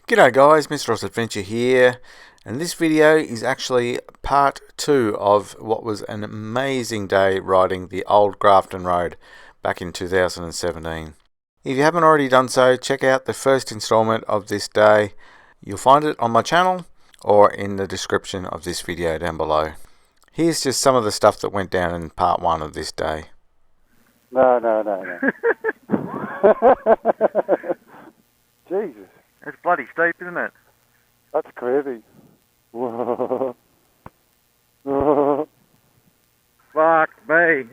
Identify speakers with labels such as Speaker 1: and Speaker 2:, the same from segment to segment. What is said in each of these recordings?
Speaker 1: G'day guys, Mr. Ross Adventure here, and this video is actually part 2 of what was an amazing day riding the old Grafton Road back in 2017. If you haven't already done so, check out the first installment of this day. You'll find it on my channel or in the description of this video down below. Here's just some of the stuff that went down in part 1 of this day.
Speaker 2: No. Jesus.
Speaker 3: It's bloody steep, isn't it?
Speaker 2: That's crazy.
Speaker 3: Fuck me.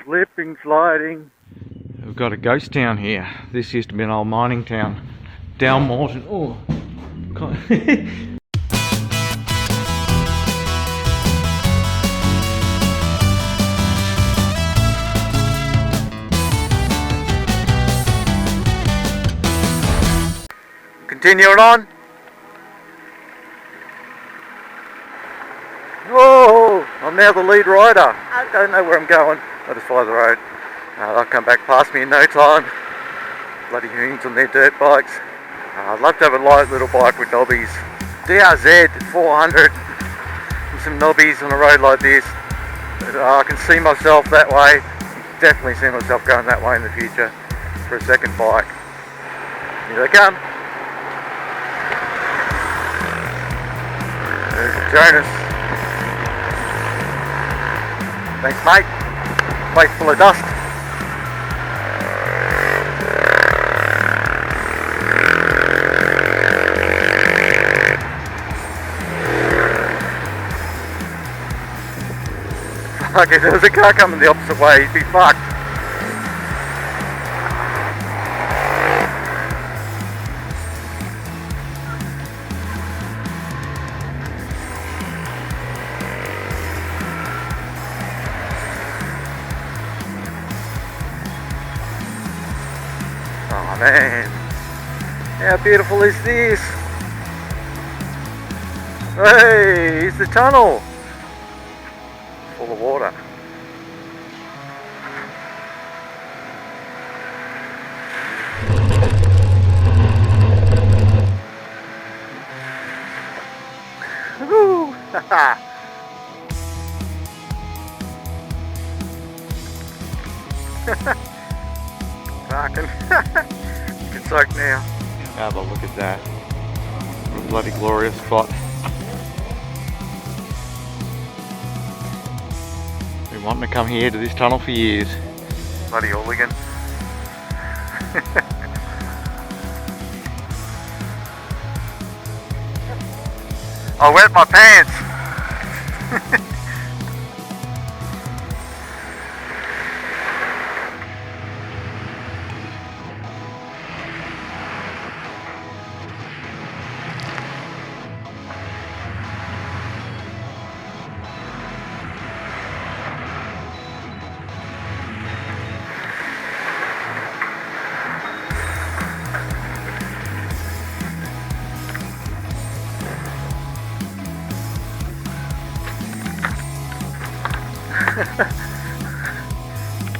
Speaker 3: Slipping, sliding.
Speaker 1: We've got a ghost town here. This used to be an old mining town. Down Morton. Oh.
Speaker 3: Continuing on. Whoa! I'm now the lead rider. I don't know where I'm going. I just follow the road. They'll come back past me in no time. Bloody hoons on their dirt bikes. I'd love to have a light little bike with knobbies. DRZ 400 with some knobbies on a road like this. I can see myself that way. Definitely see myself going that way in the future for a second bike. Here they come. There's Jonas. Thanks, mate. Place full of dust. Fuck, if there was a car coming the opposite way, he'd be fucked. Oh man, how beautiful is this? Hey, here's the tunnel. Full of water. Woo! Fucking get soaked now.
Speaker 1: Have a look at that. What a bloody glorious spot. Been wanting to come here to this tunnel for years.
Speaker 3: Bloody hooligan. I wet my pants.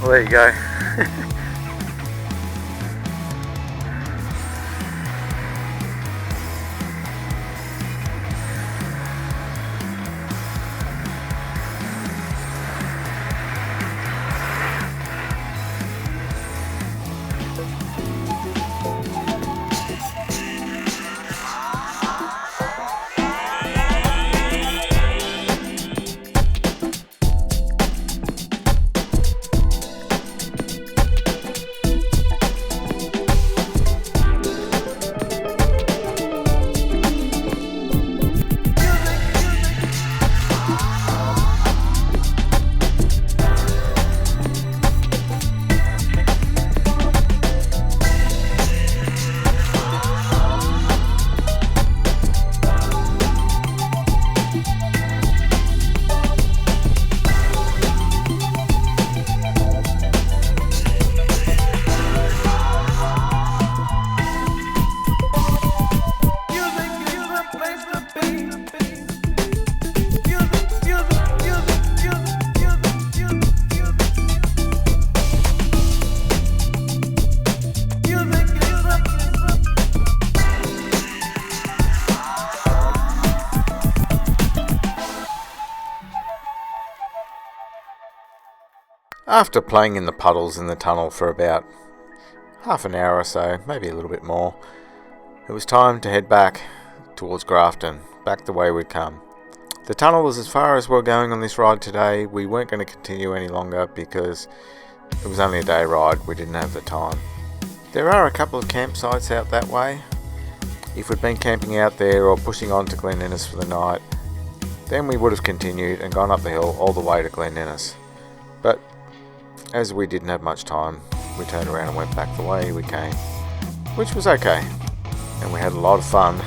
Speaker 3: Well, there you go.
Speaker 1: After playing in the puddles in the tunnel for about half an hour or so, maybe a little bit more, it was time to head back towards Grafton, back the way we'd come. The tunnel was as far as we're going on this ride today. We weren't going to continue any longer because it was only a day ride, we didn't have the time. There are a couple of campsites out that way. If we'd been camping out there or pushing on to Glen Innes for the night, then we would have continued and gone up the hill all the way to Glen Innes. But as we didn't have much time, we turned around and went back the way we came, which was okay. And we had a lot of fun.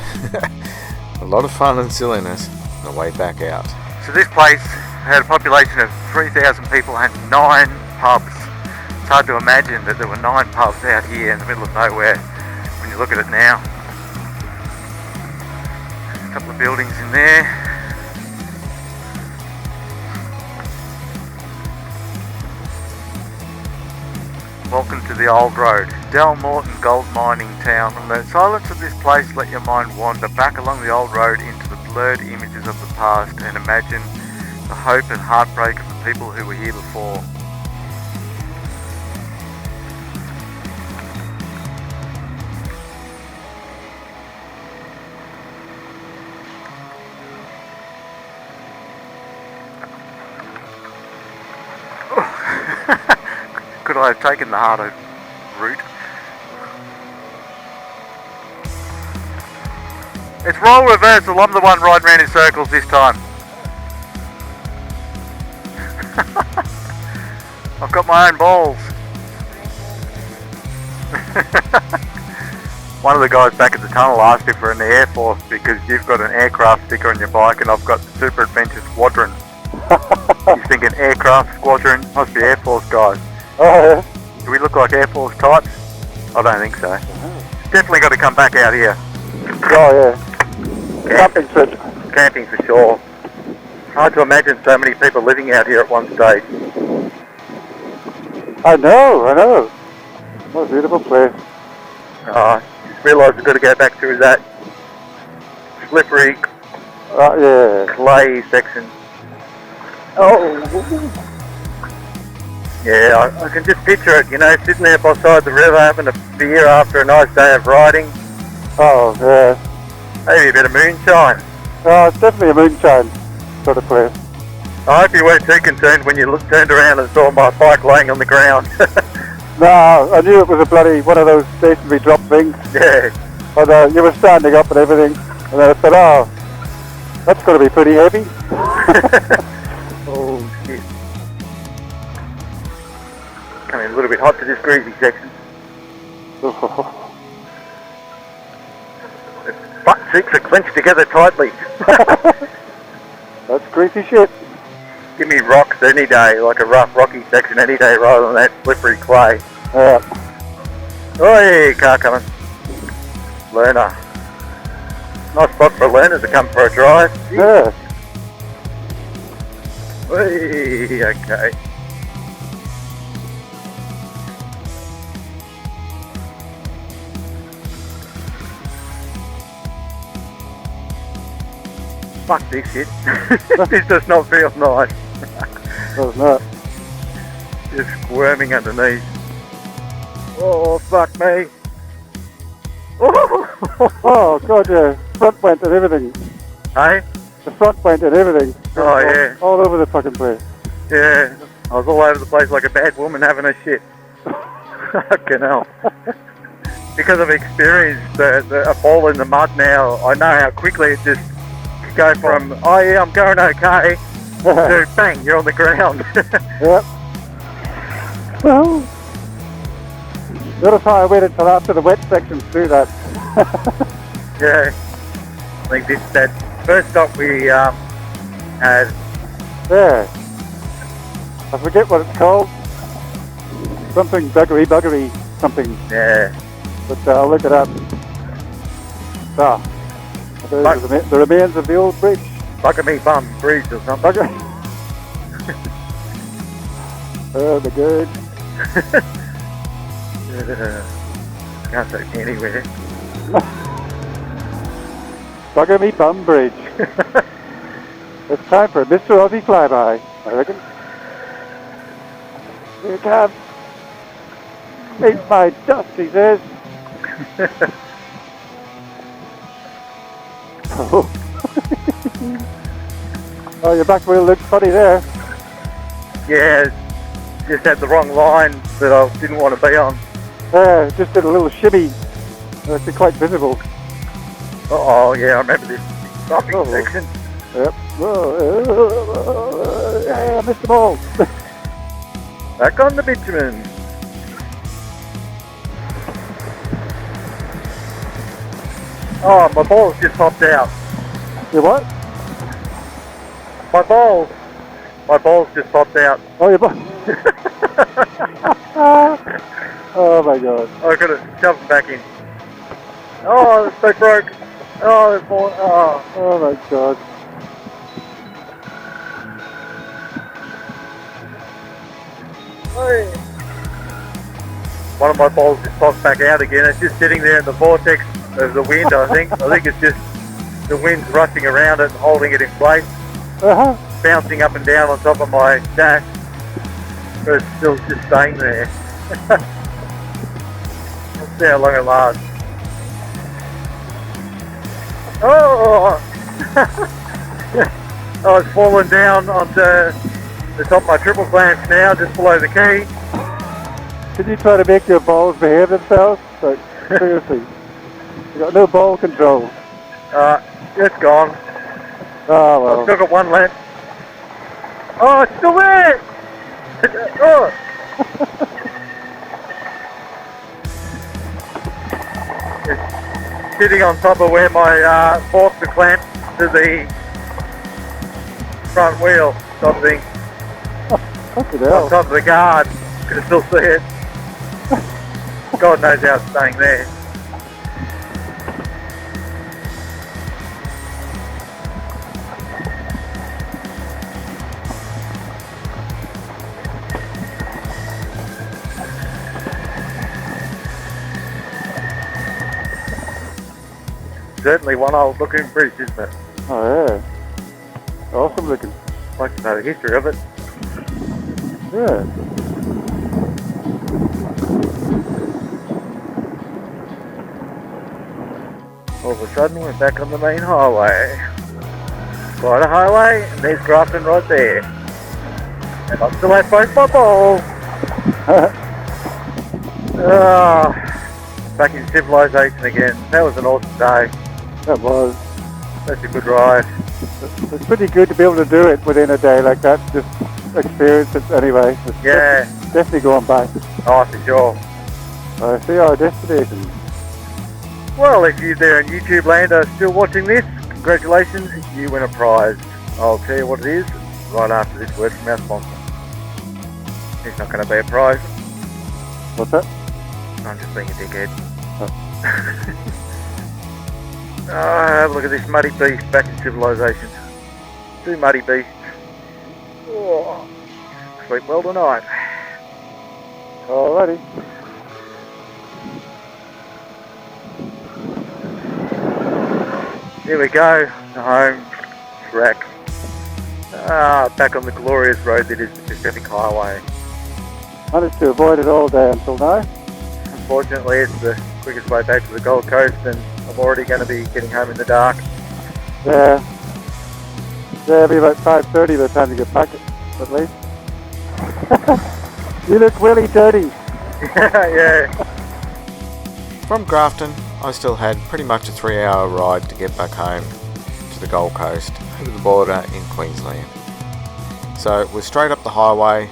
Speaker 1: A lot of fun and silliness on the way back out.
Speaker 3: So this place had a population of 3,000 people and 9 pubs. It's hard to imagine that there were 9 pubs out here in the middle of nowhere when you look at it now. A couple of buildings in there. Welcome to the old road, Dalmorton gold mining town. From the silence of this place, let your mind wander back along the old road into the blurred images of the past and imagine the hope and heartbreak of the people who were here before. Could I have taken the harder route? It's role reversal. I'm the one riding around in circles this time. I've got my own balls. One of the guys back at the tunnel asked if we're in the Air Force because you've got an aircraft sticker on your bike and I've got the Super Adventure Squadron. He's thinking aircraft squadron, must be Air Force guys.
Speaker 2: Oh, yeah.
Speaker 3: Do we look like Air Force types? I don't think so. Definitely got to come back out here.
Speaker 2: Oh, yeah. Camping trip.
Speaker 3: Camping for sure. Hard to imagine so many people living out here at one stage.
Speaker 2: I know. What a beautiful place.
Speaker 3: I realise we've got to go back through that slippery
Speaker 2: Yeah.
Speaker 3: clay section.
Speaker 2: Oh.
Speaker 3: Yeah, I can just picture it, you know, sitting there beside the river having a beer after a nice day of riding.
Speaker 2: Oh, yeah.
Speaker 3: Maybe a bit of moonshine.
Speaker 2: Oh, it's definitely a moonshine sort of place.
Speaker 3: I hope you weren't too concerned when you turned around and saw my bike laying on the ground.
Speaker 2: No, I knew it was a bloody one of those stationary drop things.
Speaker 3: Yeah.
Speaker 2: But you were standing up and everything. And then I said, oh, that's going to be pretty heavy.
Speaker 3: Oh, shit. Coming a little bit hot to this greasy section. The butt cheeks are clenched together tightly.
Speaker 2: That's greasy shit.
Speaker 3: Give me rocks any day, like a rough rocky section any day rather than that slippery clay.
Speaker 2: Yeah.
Speaker 3: Oi, car coming. Learner. Nice spot for a learner to come for a drive.
Speaker 2: Yeah.
Speaker 3: Oi, okay. Fuck this shit. This does not feel nice.
Speaker 2: Does not.
Speaker 3: Just squirming underneath. Oh, fuck me.
Speaker 2: Oh, God, yeah. Front went and everything.
Speaker 3: Hey?
Speaker 2: The front went and everything.
Speaker 3: Oh, yeah.
Speaker 2: All over the fucking place.
Speaker 3: Yeah. I was all over the place like a bad woman having a shit. Fucking hell. Because I've experienced a fall in the mud now, I know how quickly it just go from, oh yeah, I'm going okay, to bang, you're on the ground.
Speaker 2: Yep. Well, the other time I waited until after the wet section to do that.
Speaker 3: Yeah. I think that first stop we had.
Speaker 2: Yeah. I forget what it's called. Something buggery, something.
Speaker 3: Yeah.
Speaker 2: But I'll look it up. Ah. There's the remains of the old bridge.
Speaker 3: Bugger me bum bridge or something.
Speaker 2: Bugger. Oh, the good.
Speaker 3: Can't take me anywhere.
Speaker 2: Bugger me bum bridge. It's time for Mr. Aussie flyby, I reckon. Here it comes. Eat my dust, he says. Oh, your back wheel looks funny there.
Speaker 3: Yeah, just had the wrong line that I didn't want to be on.
Speaker 2: Just did a little shimmy. It's quite visible.
Speaker 3: Oh yeah, I remember this bumping section.
Speaker 2: Yep. I missed them all.
Speaker 3: Back on the bitumen. Oh, my balls just popped out.
Speaker 2: Your what?
Speaker 3: My balls just popped out.
Speaker 2: Oh, your butt. Oh my god.
Speaker 3: I could have shoved them back in. Oh, they broke. Oh, they're falling.
Speaker 2: Oh my god.
Speaker 3: Hey. One of my balls just popped back out again. It's just sitting there in the vortex of the wind, I think. I think it's just the wind's rushing around it and holding it in place. Bouncing up and down on top of my dash. But it's still just staying there. Let's see how long it lasts. Oh! Oh, it's fallen down onto the top of my triple clamps now, just below the key.
Speaker 2: Did you try to make your balls behave themselves? Like, seriously. You got no ball control.
Speaker 3: It's gone.
Speaker 2: Oh well.
Speaker 3: I've still got one left. Oh, it's still there! Oh. It's sitting on top of where my forks are clamped to the front wheel, sort of thing.
Speaker 2: Fucking hell.
Speaker 3: On top of the guard. You can still see it. God knows how it's staying there. Certainly one old looking bridge, isn't it?
Speaker 2: Oh yeah. Awesome looking.
Speaker 3: Like to know the history of it.
Speaker 2: Yeah.
Speaker 3: All of a sudden we're back on the main highway. Quite a highway, and there's Grafton right there. And I'm still at both my balls. Back in civilization again. That was an awesome day.
Speaker 2: That was.
Speaker 3: That's a good ride.
Speaker 2: It's pretty good to be able to do it within a day like that. Just experience it anyway. It's
Speaker 3: Yeah.
Speaker 2: Definitely going back.
Speaker 3: Oh, for sure.
Speaker 2: I see our destination.
Speaker 3: Well, if you there in YouTube land are still watching this, congratulations, you win a prize. I'll tell you what it is right after this word from our sponsor. It's not going to be a prize.
Speaker 2: What's that?
Speaker 3: I'm just being a dickhead.
Speaker 2: Oh.
Speaker 3: Have a look at this muddy beast back in civilization. Two muddy beasts. Oh, sleep well tonight.
Speaker 2: Alrighty.
Speaker 3: Here we go, the home track. Back on the glorious road that is the Pacific Highway.
Speaker 2: Managed to avoid it all day until now.
Speaker 3: Unfortunately, it's the quickest way back to the Gold Coast, and I'm already going to be getting home in the dark.
Speaker 2: Yeah. Yeah, it'll be about 5:30 by the time you get back, at least. You look really dirty.
Speaker 3: Yeah.
Speaker 1: From Grafton, I still had pretty much a 3-hour ride to get back home to the Gold Coast, over the border in Queensland. So we're straight up the highway,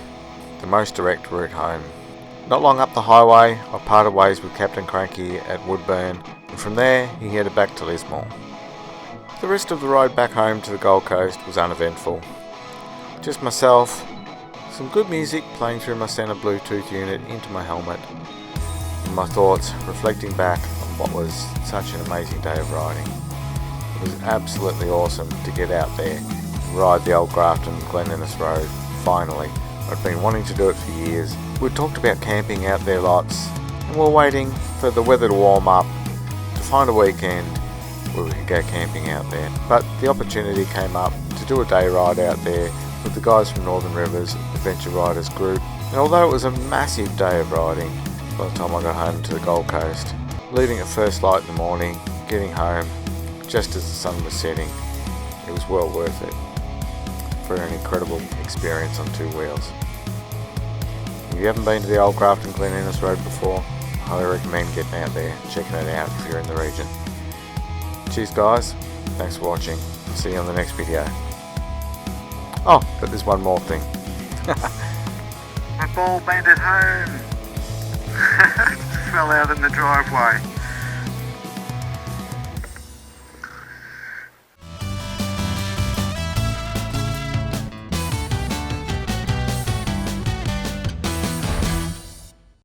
Speaker 1: the most direct route home. Not long up the highway, I parted ways with Captain Cranky at Woodburn, and from there he headed back to Lismore. The rest of the ride back home to the Gold Coast was uneventful. Just myself, some good music playing through my centre Bluetooth unit into my helmet, and my thoughts reflecting back on what was such an amazing day of riding. It was absolutely awesome to get out there and ride the old Grafton-Glen road, finally. I'd been wanting to do it for years. We'd talked about camping out there lots, and we're waiting for the weather to warm up to find a weekend where we could go camping out there. But the opportunity came up to do a day ride out there with the guys from Northern Rivers Adventure Riders group, And although it was a massive day of riding, by the time I got home to the Gold Coast, leaving at first light in the morning, getting home just as the sun was setting, it was well worth it for an incredible experience on two wheels. If you haven't been to the old Grafton-Glen Road before, I highly recommend getting out there and checking it out if you're in the region. Cheers guys, thanks for watching, I'll see you on the next video. Oh, but there's one more thing.
Speaker 3: My ball banded home. Just fell out in the driveway.